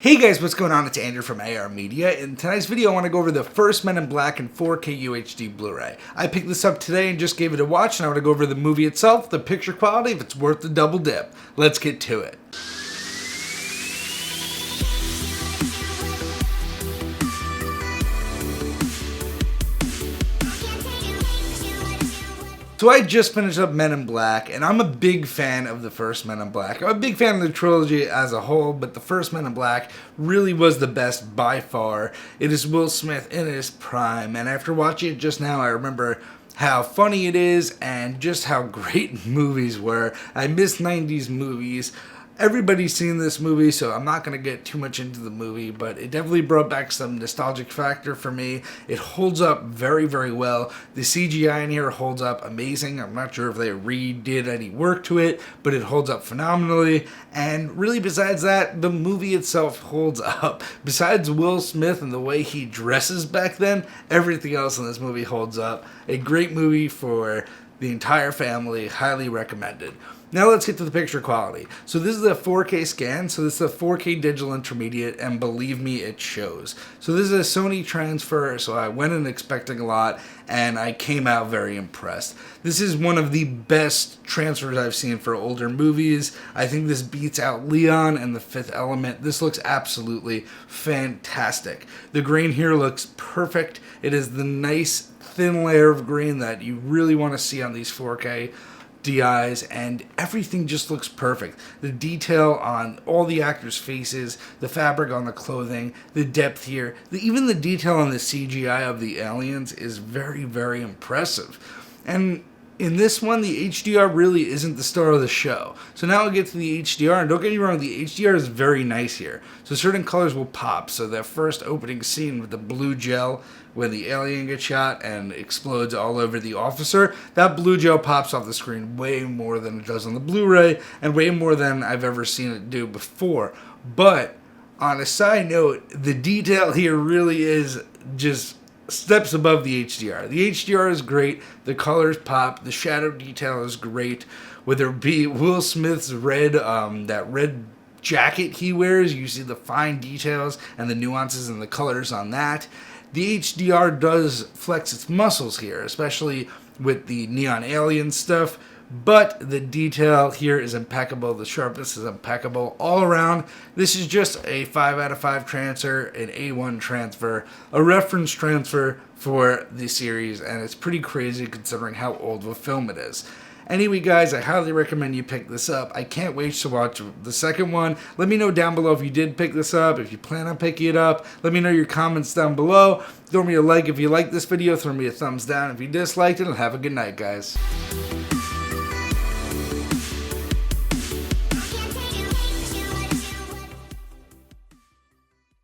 Hey guys, what's going on? It's Andrew from AR Media. In tonight's video, I want to go over the first Men in Black in 4K UHD Blu-ray. I picked this up today and just gave it a watch, and I want to go over the movie itself, the picture quality, if it's worth the double dip. Let's get to it. So I just finished up Men in Black, and I'm a big fan of the first Men in Black. I'm a big fan of the trilogy as a whole, but the first Men in Black really was the best by far. It is Will Smith in his prime, and after watching it just now, I remember how funny it is and just how great movies were. I miss 90s movies. Everybody's seen this movie, so I'm not going to get too much into the movie, but it definitely brought back some nostalgic factor for me. It holds up very, very well. The CGI in here holds up amazing. I'm not sure if they redid any work to it, but it holds up phenomenally. And really, besides that, the movie itself holds up. Besides Will Smith and the way he dresses back then, everything else in this movie holds up. A great movie for the entire family. Highly recommended. Now let's get to the picture quality. So this is a 4K scan, so this is a 4K digital intermediate, and believe me, it shows. So this is a Sony transfer, so I went in expecting a lot, and I came out very impressed. This is one of the best transfers I've seen for older movies. I think this beats out Leon and The Fifth Element. This looks absolutely fantastic. The grain here looks perfect. It is the nice thin layer of green that you really want to see on these 4K DIs, and everything just looks perfect. The detail on all the actors' faces, the fabric on the clothing, the depth here, even the detail on the CGI of the aliens is very, very impressive. And in this one, the HDR really isn't the star of the show. So now I'll get to the HDR, and don't get me wrong, the HDR is very nice here. So certain colors will pop. So that first opening scene with the blue gel, when the alien gets shot and explodes all over the officer, that blue gel pops off the screen way more than it does on the Blu-ray, and way more than I've ever seen it do before. But on a side note, the detail here really is just steps above the HDR. The HDR is great, the colors pop, the shadow detail is great, whether it be Will Smith's red, that red jacket he wears, you see the fine details and the nuances and the colors on that. The HDR does flex its muscles here, especially with the neon alien stuff, but the detail here is impeccable. The sharpness is impeccable all around. This is just a 5 out of 5 transfer, an A1 transfer, a reference transfer for the series, and it's pretty crazy considering how old of a film it is. Anyway, guys, I highly recommend you pick this up. I can't wait to watch the second one. Let me know down below if you did pick this up, if you plan on picking it up. Let me know your comments down below. Throw me a like if you liked this video. Throw me a thumbs down if you disliked it. And have a good night, guys.